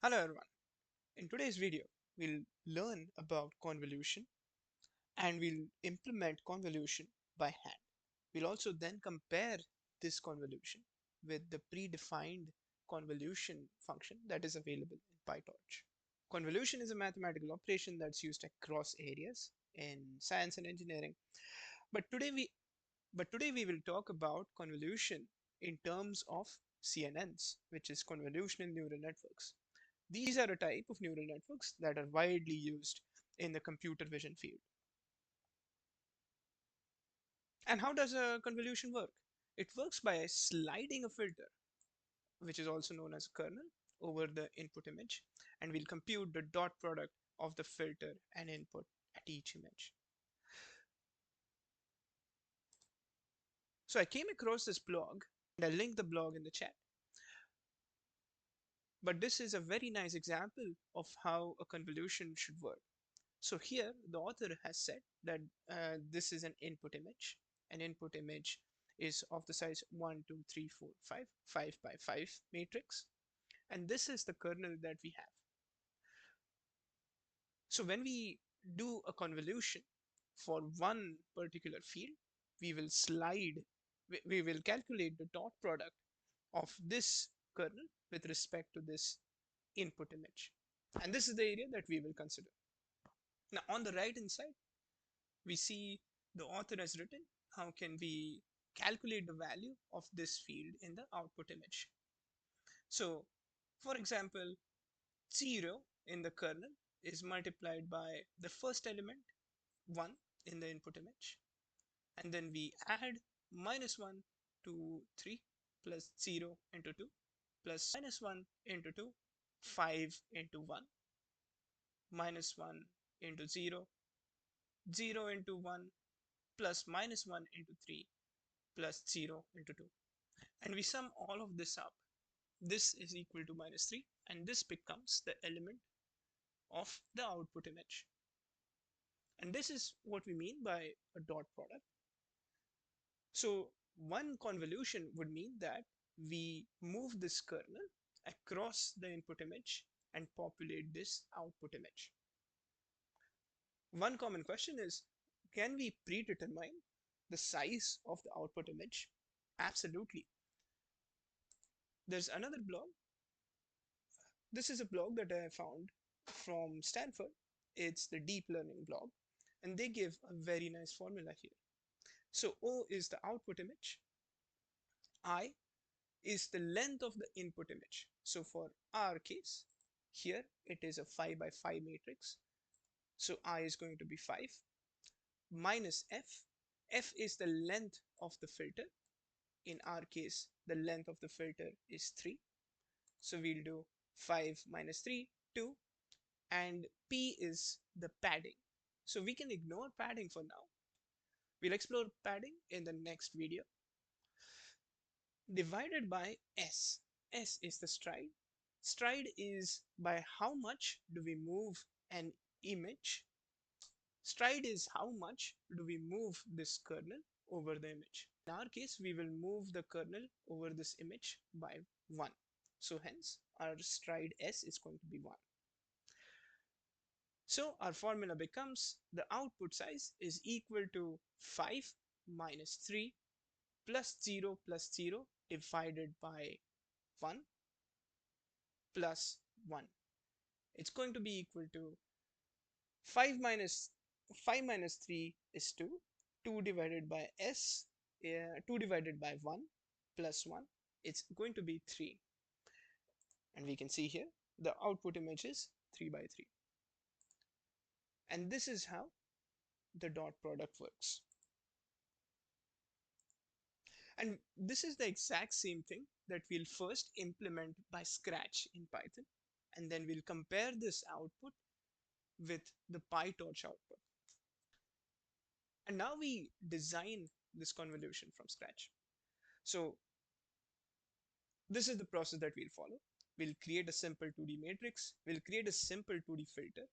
Hello everyone. In today's video, we'll learn about convolution and we'll implement convolution by hand. We'll also then compare this convolution with the predefined convolution function that is available in pytorch. Convolution is a mathematical operation that's used across areas in science and engineering. But today we but today we will talk about convolution in terms of CNNs, which is convolutional neural networks. These are a type of neural networks that are widely used in the computer vision field. And how does a convolution work? It works by sliding a filter, which is also known as a kernel, over the input image, and we'll compute the dot product of the filter and input at each image. So I came across this blog, and I linked the blog in the chat. But this is a very nice example of how a convolution should work. So here the author has said that this is an input image. An input image is of the size 1, 2, 3, 4, 5, 5 by 5 matrix. And this is the kernel that we have. So when we do a convolution for one particular field, we will we will calculate the dot product of this kernel with respect to this input image. And this is the area that we will consider. Now on the right hand side, we see the author has written how can we calculate the value of this field in the output image. So for example, 0 in the kernel is multiplied by the first element 1 in the input image, and then we add -1 to 3 plus 0 into 2 plus -1 into 2, 5 into 1, -1 into 0, 0 into 1 plus -1 into 3 plus 0 into 2. And we sum all of this up. This is equal to -3, and this becomes the element of the output image. And this is what we mean by a dot product. So one convolution would mean that we move this kernel across the input image and populate this output image. One common question is, can we predetermine the size of the output image? Absolutely. There's another blog. This is a blog that I found from Stanford. It's the deep learning blog, and they give a very nice formula here. So O is the output image, I is the length of the input image. So for our case, here it is a 5 by 5 matrix. So I is going to be 5 minus F. F is the length of the filter. In our case, the length of the filter is 3. So we'll do 5 minus 3, 2. And P is the padding. So we can ignore padding for now. We'll explore padding in the next video. Divided by S. S is the stride. Stride is by how much do we move an image. Stride is how much do we move this kernel over the image. In our case, we will move the kernel over this image by 1. So hence, our stride S is going to be 1. So our formula becomes the output size is equal to 5 minus 3 plus 0 divided by 1 plus 1. It's going to be equal to 5 minus 3 is 2. 2 divided by s, 2 divided by 1 plus 1. It's going to be 3. And we can see here the output image is 3 by 3. And this is how the dot product works. And this is the exact same thing that we'll first implement by scratch in Python. And then we'll compare this output with the pytorch output. And now we design this convolution from scratch. So this is the process that we'll follow. We'll create a simple 2D matrix. We'll create a simple 2D filter.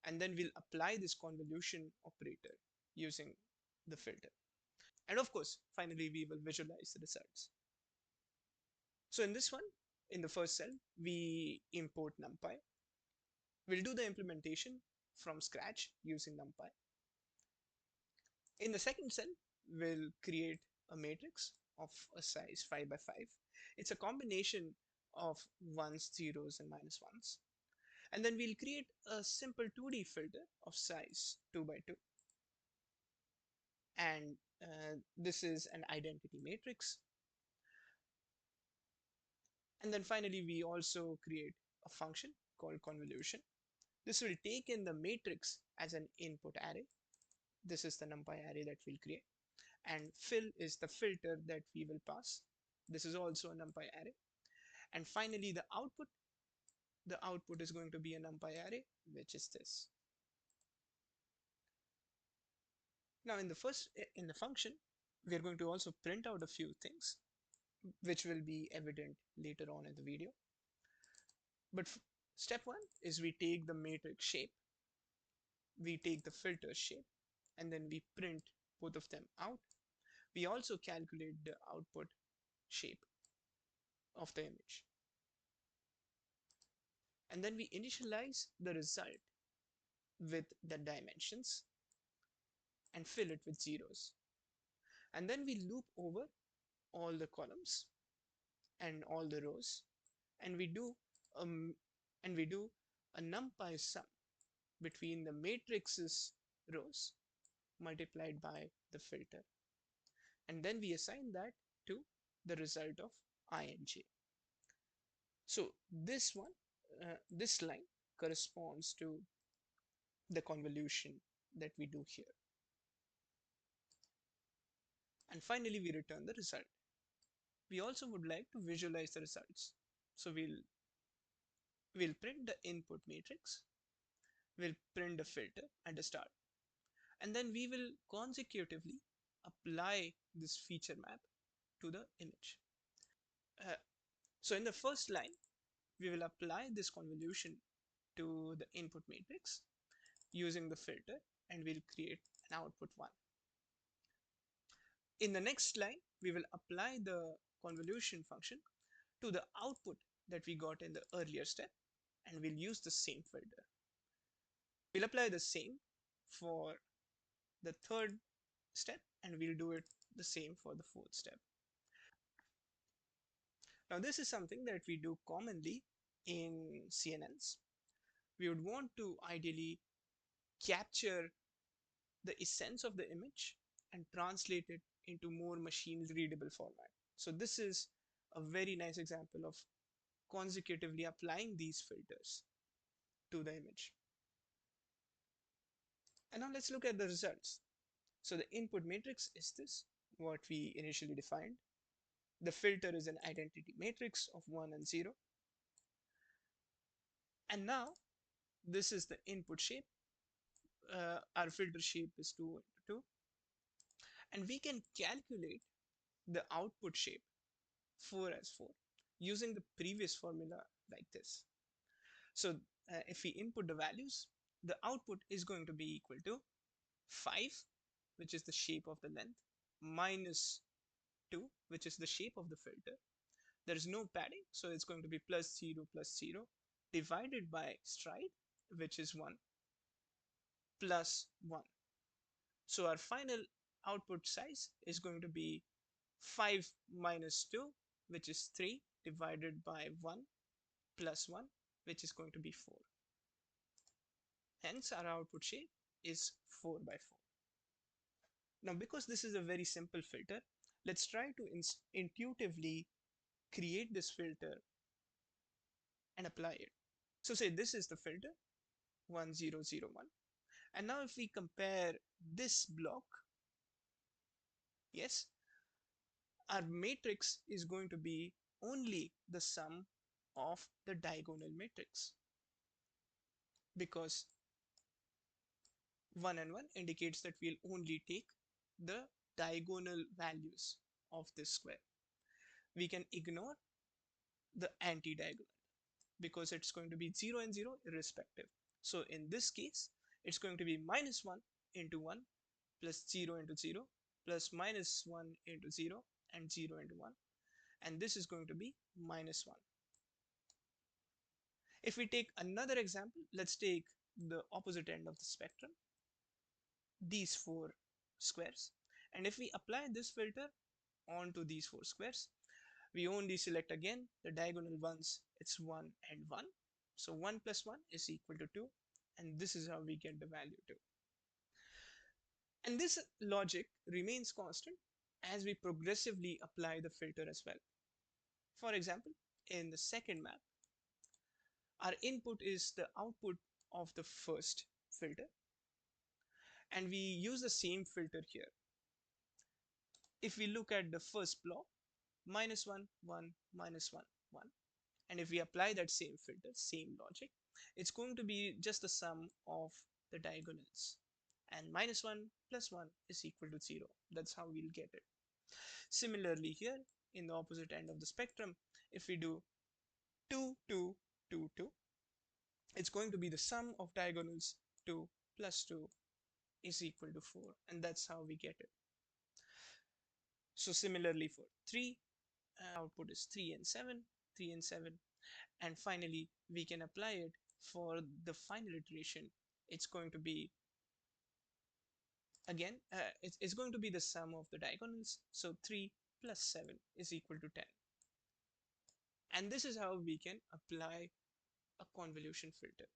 And then we'll apply this convolution operator using the filter. And of course, finally, we will visualize the results. So in this one, in the first cell, we import numpy. We'll do the implementation from scratch using numpy. In the second cell, we'll create a matrix of a size 5 by 5. It's a combination of ones, zeros, and minus ones. And then we'll create a simple 2D filter of size 2 by 2. And this is an identity matrix. And then finally, we also create a function called convolution. This will take in the matrix as an input array. This is the numpy array that we'll create. And fill is the filter that we will pass. This is also a numpy array. And finally, the output is going to be a numpy array, which is this. Now in the function, we are going to also print out a few things, which will be evident later on in the video. But step one is we take the matrix shape, we take the filter shape, and then we print both of them out. We also calculate the output shape of the image. And then we initialize the result with the dimensions and fill it with zeros. And then we loop over all the columns and all the rows, and we do um, a numpy sum between the matrix's rows multiplied by the filter, and then we assign that to the result of I and j. So this line corresponds to the convolution that we do here. And finally, we return the result. We also would like to visualize the results. So we'll print the input matrix, we'll print the filter at the start, and then we will consecutively apply this feature map to the image. Uh, so in the first line, we will apply this convolution to the input matrix using the filter, and we'll create an output 1. In the next line, we will apply the convolution function to the output that we got in the earlier step, and we'll use the same filter. We'll apply the same for the third step, and we'll do it the same for the fourth step. Now, this is something that we do commonly in CNNs. We would want to ideally capture the essence of the image and translate it into more machine readable format. So this is a very nice example of consecutively applying these filters to the image. And now let's look at the results. So the input matrix is this, what we initially defined. The filter is an identity matrix of 1 and 0. And now this is the input shape. Our filter shape is 2 into 2. And we can calculate the output shape 4 as 4 using the previous formula like this. So if we input the values, the output is going to be equal to 5, which is the shape of the length, minus 2, which is the shape of the filter. There is no padding, so it's going to be plus 0, divided by stride, which is 1, plus 1. So our final output size is going to be 5 minus 2, which is 3, divided by 1, plus 1, which is going to be 4. Hence, our output shape is 4 by 4. Now, because this is a very simple filter, let's try to intuitively create this filter and apply it. So say this is the filter 1001. And now if we compare this block, yes, our matrix is going to be only the sum of the diagonal matrix, because 1 and 1 indicates that we'll only take the diagonal values of this square. We can ignore the anti-diagonal because it's going to be 0 and 0 irrespective. So in this case, it's going to be minus 1 into 1 plus 0 into 0 plus minus 1 into 0 and 0 into 1. And this is going to be minus 1. If we take another example, let's take the opposite end of the spectrum, these four squares. And if we apply this filter onto these four squares, we only select again the diagonal ones. It's 1 and 1. So 1 plus 1 is equal to 2. And this is how we get the value 2. And this logic remains constant as we progressively apply the filter as well. For example, in the second map, our input is the output of the first filter, and we use the same filter here. If we look at the first block, minus 1, 1, minus 1, 1, and if we apply that same filter, same logic, it's going to be just the sum of the diagonals. And minus 1 plus 1 is equal to 0. That's how we'll get it. Similarly here, in the opposite end of the spectrum, if we do 2, 2, 2, 2, it's going to be the sum of diagonals. 2 plus 2 is equal to 4, and that's how we get it. So similarly for 3, output is 3 and 7, 3 and 7, and finally we can apply it for the final iteration. It's going to be again it's going to be the sum of the diagonals, so 3 plus 7 is equal to 10. And this is how we can apply a convolution filter.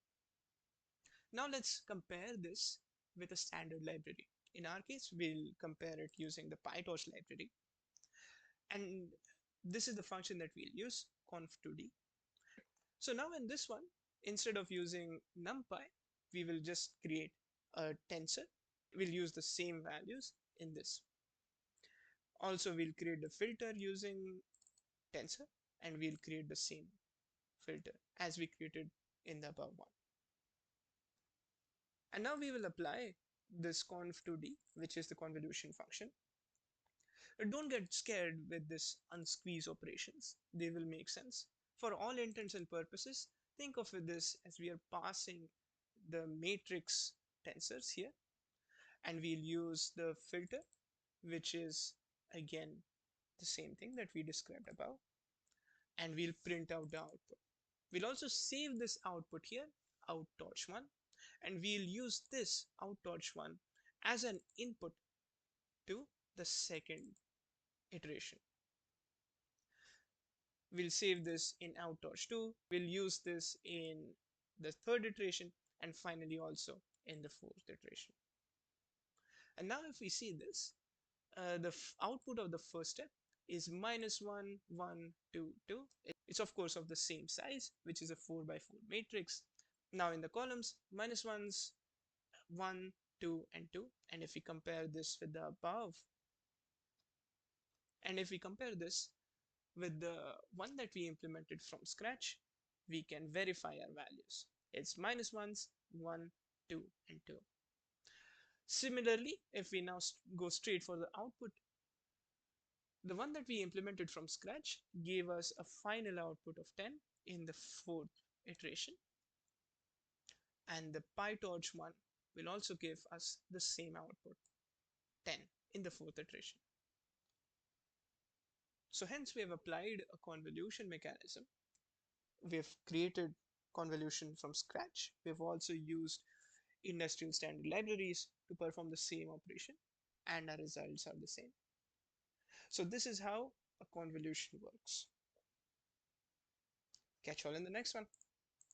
Now let's compare this with a standard library. In our case, we'll compare it using the pytorch library. And this is the function that we'll use, conv2d. So now in this one, instead of using numpy, we will just create a tensor. We'll use the same values in this. Also, we'll create the filter using tensor, and we'll create the same filter as we created in the above one. And now we will apply this conv2d, which is the convolution function. Don't get scared with this unsqueeze operations. They will make sense. For all intents and purposes, think of this as we are passing the matrix tensors here, and we'll use the filter, which is again the same thing that we described above, and we'll print out the output. We'll also save this output here, outtorch1, and we'll use this outtorch1 as an input to the second iteration. We'll save this in outtorch2, we'll use this in the third iteration, and finally also in the fourth iteration. And now if we see this, the output of the first step is minus 1, 1, 2, 2. It's of course of the same size, which is a 4 by 4 matrix. Now in the columns, minus 1s, 1, 2, and 2. And if we compare this with the above, and if we compare this with the one that we implemented from scratch, we can verify our values. It's minus 1s, 1, 2, and 2. Similarly, if we now go straight for the output, the one that we implemented from scratch gave us a final output of 10 in the fourth iteration. And the pytorch one will also give us the same output, 10 in the fourth iteration. So hence we have applied a convolution mechanism. We have created convolution from scratch. We have also used industrial standard libraries to perform the same operation, and our results are the same. So this is how a convolution works. Catch you all in the next one.